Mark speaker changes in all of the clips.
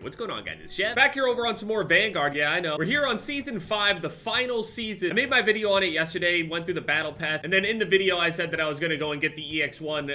Speaker 1: What's going on, guys? It's Chef. Back here over on some more Vanguard. Yeah, I know. We're here on Season 5, the final season. I made my video on it yesterday, went through the Battle Pass, and then in the video I said that I was gonna go and get the EX1,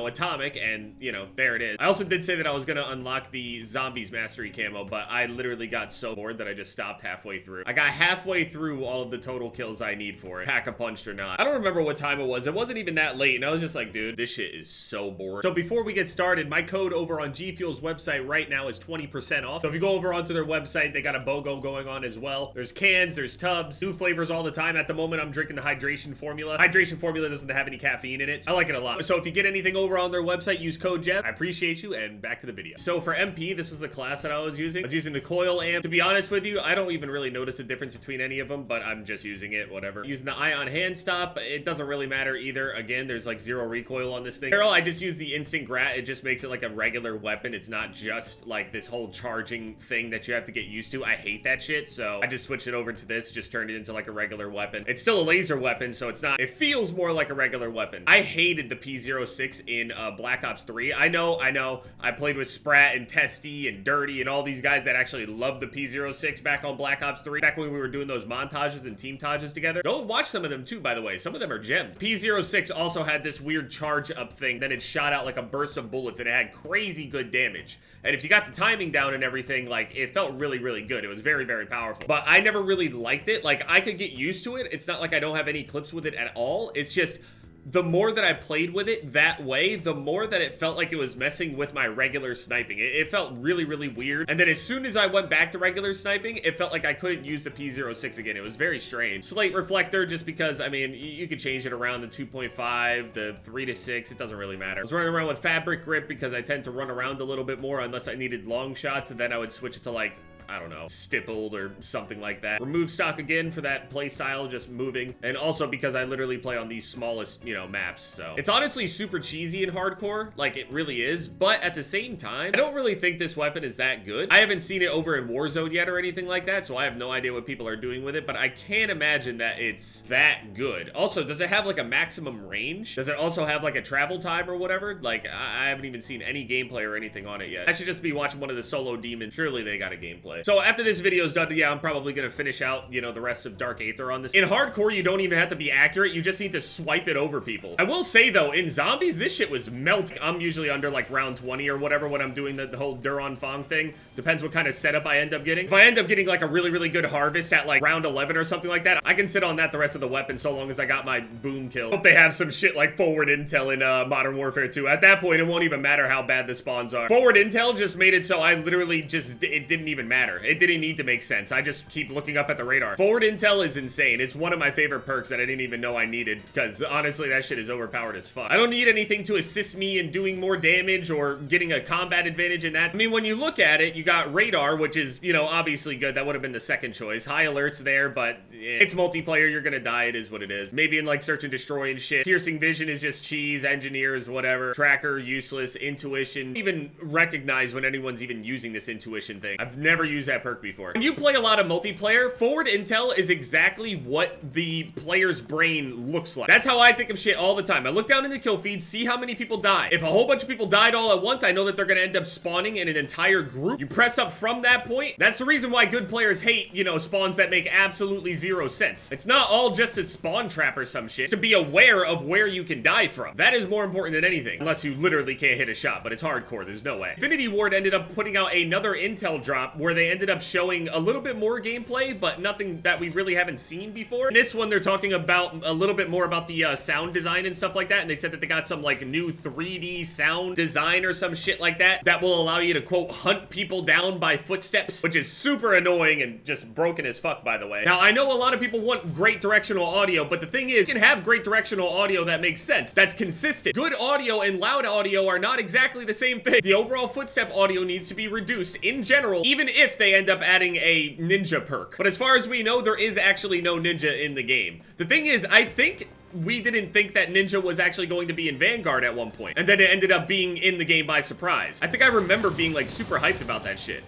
Speaker 1: Atomic, and, there it is. I also did say that I was gonna unlock the Zombies Mastery camo, but I literally got so bored that I just stopped halfway through. I got halfway through all of the total kills I need for it, pack-a-punched or not. I don't remember what time it was. It wasn't even that late, and I was just like, dude, this shit is so boring. So before we get started, my code over on GFUEL's website right now is 20% off. So if you go over onto their website, they got a BOGO going on as well. There's cans, there's tubs, new flavors all the time. At the moment, I'm drinking the hydration formula. Hydration formula doesn't have any caffeine in it. So I like it a lot. So if you get anything over on their website, use code Jeff. I appreciate you, and back to the video. So for MP, this was the class that I was using. I was using the coil amp. To be honest with you, I don't even really notice a difference between any of them, but I'm just using it, whatever. Using the ion hand stop, it doesn't really matter either. Again, there's like 0 recoil on this thing. Barrel, I just use the instant grat. It just makes it like a regular weapon. It's not just like this whole charging thing that you have to get used to. I hate that shit, so I just switched it over to this, just turned it into like a regular weapon. It's still a laser weapon, so it's not, it feels more like a regular weapon. I hated the P06 in Black Ops 3. I know, I played with Sprat and Testy and Dirty and all these guys that actually loved the P06 back on Black Ops 3, back when we were doing those montages and team tages together. Go watch some of them too, by the way. Some of them are gems. P06 also had this weird charge up thing, then it shot out like a burst of bullets and it had crazy good damage. And if you got the timing down and everything, like, it felt really, really good. It was very, very powerful. But I never really liked it. Like, I could get used to it. It's not like I don't have any clips with it at all. It's just, the more that I played with it that way, the more that it felt like it was messing with my regular sniping. It felt really, really weird. And then as soon as I went back to regular sniping, it felt like I couldn't use the P06 again. It was very strange. Slate reflector, just because, I mean, you could change it around the 2.5, the 3 to 6. It doesn't really matter. I was running around with fabric grip because I tend to run around a little bit more unless I needed long shots, and then I would switch it to, like, I don't know, stippled or something like that. Remove stock again for that play style, just moving. And also because I literally play on these smallest, maps. So it's honestly super cheesy in hardcore. Like, it really is. But at the same time, I don't really think this weapon is that good. I haven't seen it over in Warzone yet or anything like that, so I have no idea what people are doing with it, but I can't imagine that it's that good. Also, does it have like a maximum range? Does it also have like a travel time or whatever? Like, I haven't even seen any gameplay or anything on it yet. I should just be watching one of the solo demons. Surely they got a gameplay. So after this video is done, yeah, I'm probably gonna finish out, the rest of Dark Aether on this. In hardcore, you don't even have to be accurate. You just need to swipe it over people. I will say though, in zombies, this shit was melting. I'm usually under like round 20 or whatever when I'm doing the whole Duron Fong thing. Depends what kind of setup I end up getting. If I end up getting like a really, really good harvest at like round 11 or something like that, I can sit on that the rest of the weapon so long as I got my boom kill. Hope they have some shit like forward intel in Modern Warfare 2. At that point, it won't even matter how bad the spawns are. Forward intel just made it so I literally just, it didn't even matter. It didn't need to make sense. I just keep looking up at the radar. Forward intel is insane. It's one of my favorite perks that I didn't even know I needed, because honestly, that shit is overpowered as fuck. I don't need anything to assist me in doing more damage or getting a combat advantage in that. I mean, when you look at it, you got radar, which is, obviously good. That would have been the second choice. High alerts there, but it's multiplayer. You're gonna die. It is what it is. Maybe in like search and destroy and shit. Piercing vision is just cheese. Engineers, whatever. Tracker, useless. Intuition. Even recognize when anyone's even using this intuition thing. I've never used that perk before. When you play a lot of multiplayer, forward intel is exactly what the player's brain looks like. That's how I think of shit all the time. I look down in the kill feed, see how many people die. If a whole bunch of people died all at once, I know that they're gonna end up spawning in an entire group. You press up from that point. That's the reason why good players hate, spawns that make absolutely 0 sense. It's not all just a spawn trap or some shit. To be aware of where you can die from. That is more important than anything. Unless you literally can't hit a shot, but it's hardcore. There's no way. Infinity Ward ended up putting out another intel drop where they ended up showing a little bit more gameplay, but nothing that we really haven't seen before. In this one, they're talking about a little bit more about the sound design and stuff like that, and they said that they got some like new 3D sound design or some shit like that will allow you to, quote, hunt people down by footsteps, which is super annoying and just broken as fuck, by the way. Now, I know a lot of people want great directional audio, but the thing is, you can have great directional audio that makes sense, that's consistent. Good audio and loud audio are not exactly the same thing. The overall footstep audio needs to be reduced in general, even if they end up adding a ninja perk. But as far as we know, there is actually no ninja in the game. The thing is, I think we didn't think that ninja was actually going to be in Vanguard at one point, and then it ended up being in the game by surprise. I think I remember being like super hyped about that shit.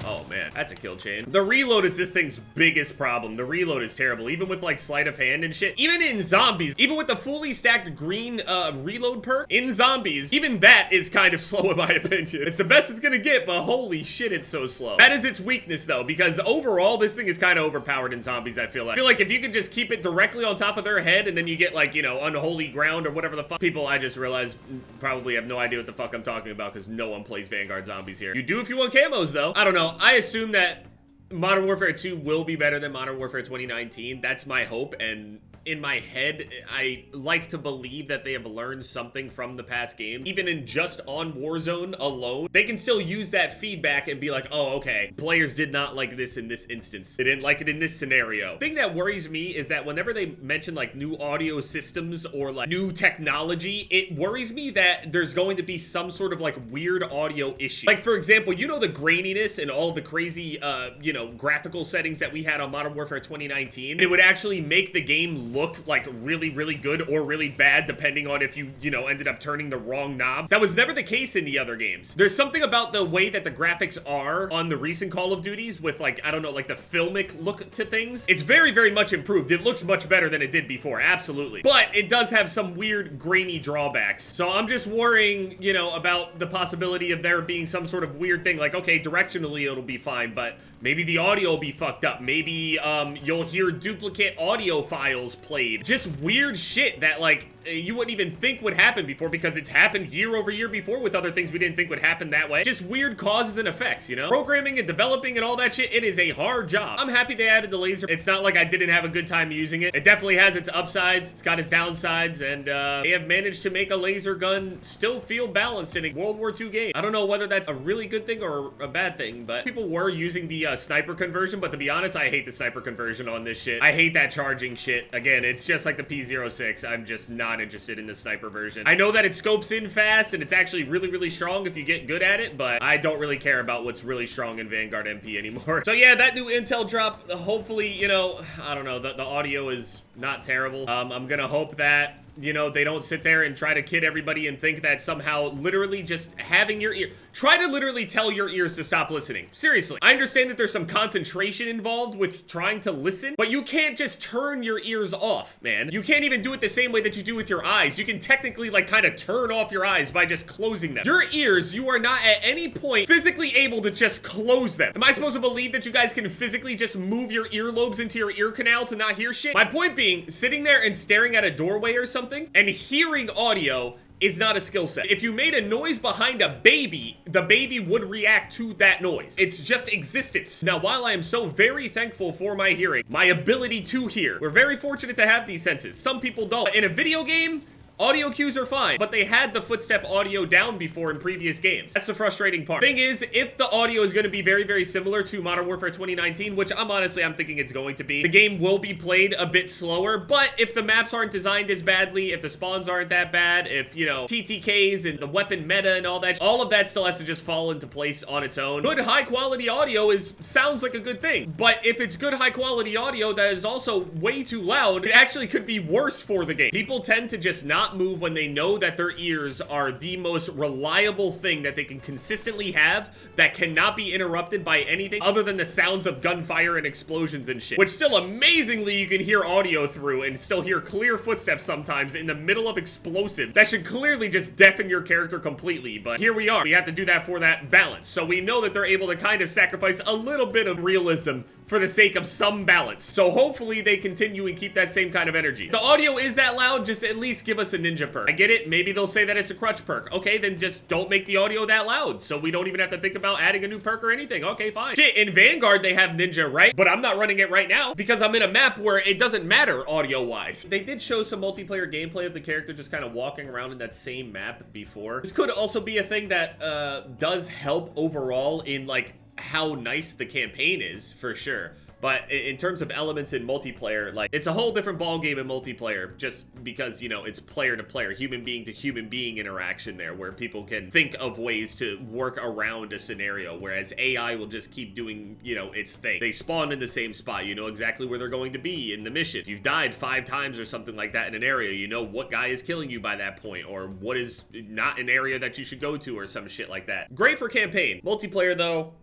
Speaker 1: Oh man, that's a kill chain. The reload is this thing's biggest problem. The reload is terrible, even with like sleight of hand and shit. Even in zombies, even with the fully stacked green reload perk in zombies, even that is kind of slow in my opinion. It's the best it's gonna get, but holy shit, it's so slow. That is its weakness though, because overall this thing is kind of overpowered in zombies. I feel like if you could just keep it directly on top of their head and then you get like, you know, unholy ground or whatever the fuck. People, I just realized, probably have no idea what the fuck I'm talking about because no one plays Vanguard zombies here. You do if you want camos though. I don't know. I assume that Modern Warfare 2 will be better than Modern Warfare 2019. That's my hope, and in my head, I like to believe that they have learned something from the past game. Even in just on Warzone alone, they can still use that feedback and be like, oh, okay, players did not like this in this instance. They didn't like it in this scenario. The thing that worries me is that whenever they mention like new audio systems or like new technology, it worries me that there's going to be some sort of like weird audio issue. Like for example, you know the graininess and all the crazy, you know, graphical settings that we had on Modern Warfare 2019? It would actually make the game look like really, really good or really bad depending on if you know, ended up turning the wrong knob. That was never the case in the other games. There's something about the way that the graphics are on the recent Call of Duties with like, I don't know, like the filmic look to things. It's very, very much improved. It looks much better than it did before, absolutely. But it does have some weird grainy drawbacks. So I'm just worrying, you know, about the possibility of there being some sort of weird thing like, okay, directionally it'll be fine, but maybe the audio will be fucked up. Maybe you'll hear duplicate audio files played. Just weird shit that like you wouldn't even think would happen before because it's happened year over year before with other things we didn't think would happen that way. Just weird causes and effects, you know? Programming and developing and all that shit, it is a hard job. I'm happy they added the laser. It's not like I didn't have a good time using it. It definitely has its upsides, it's got its downsides, and they have managed to make a laser gun still feel balanced in a World War II game. I don't know whether that's a really good thing or a bad thing, but people were using the sniper conversion, but to be honest, I hate the sniper conversion on this shit. I hate that charging shit. Again, it's just like the P06. I'm just not interested in the sniper version. I know that it scopes in fast and it's actually really, really strong if you get good at it, but I don't really care about what's really strong in Vanguard MP anymore. So yeah, that new intel drop, hopefully, you know, I don't know, the audio is not terrible. I'm gonna hope that, you know, they don't sit there and try to kid everybody and think that somehow literally just having your ear, try to literally tell your ears to stop listening. Seriously. I understand that there's some concentration involved with trying to listen, but you can't just turn your ears off, man. You can't even do it the same way that you do with your eyes. You can technically like kind of turn off your eyes by just closing them. Your ears, you are not at any point physically able to just close them. Am I supposed to believe that you guys can physically just move your earlobes into your ear canal to not hear shit? My point being, sitting there and staring at a doorway or something and hearing audio is not a skill set. If you made a noise behind a baby, the baby would react to that noise. It's just existence. Now, while I am so very thankful for my hearing, my ability to hear, we're very fortunate to have these senses. Some people don't. In a video game, audio cues are fine, but they had the footstep audio down before in previous games. That's the frustrating part. Thing is, if the audio is going to be very, very similar to Modern Warfare 2019, which I'm thinking it's going to be, the game will be played a bit slower, but if the maps aren't designed as badly, if the spawns aren't that bad, if, you know, TTKs and the weapon meta and all of that still has to just fall into place on its own. Good high-quality audio sounds like a good thing, but if it's good high-quality audio that is also way too loud, it actually could be worse for the game. People tend to just not move when they know that their ears are the most reliable thing that they can consistently have that cannot be interrupted by anything other than the sounds of gunfire and explosions and shit, which still amazingly you can hear audio through and still hear clear footsteps sometimes in the middle of explosive. That should clearly just deafen your character completely, but here we are. We have to do that for that balance. So we know that they're able to kind of sacrifice a little bit of realism for the sake of some balance. So hopefully they continue and keep that same kind of energy. If the audio is that loud, just at least give us a ninja perk. I get it, maybe they'll say that it's a crutch perk. Okay, then just don't make the audio that loud, so we don't even have to think about adding a new perk or anything. Okay, fine. Shit, in Vanguard they have ninja, right? But I'm not running it right now because I'm in a map where it doesn't matter audio-wise. They did show some multiplayer gameplay of the character just kind of walking around in that same map before. This could also be a thing that does help overall in like how nice the campaign is, for sure. But in terms of elements in multiplayer, like, it's a whole different ballgame in multiplayer just because, you know, it's player to player, human being to human being interaction there where people can think of ways to work around a scenario, whereas AI will just keep doing, you know, its thing. They spawn in the same spot. You know exactly where they're going to be in the mission. If you've died 5 times or something like that in an area, you know what guy is killing you by that point or what is not an area that you should go to or some shit like that. Great for campaign. Multiplayer, though,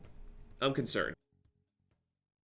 Speaker 1: I'm concerned.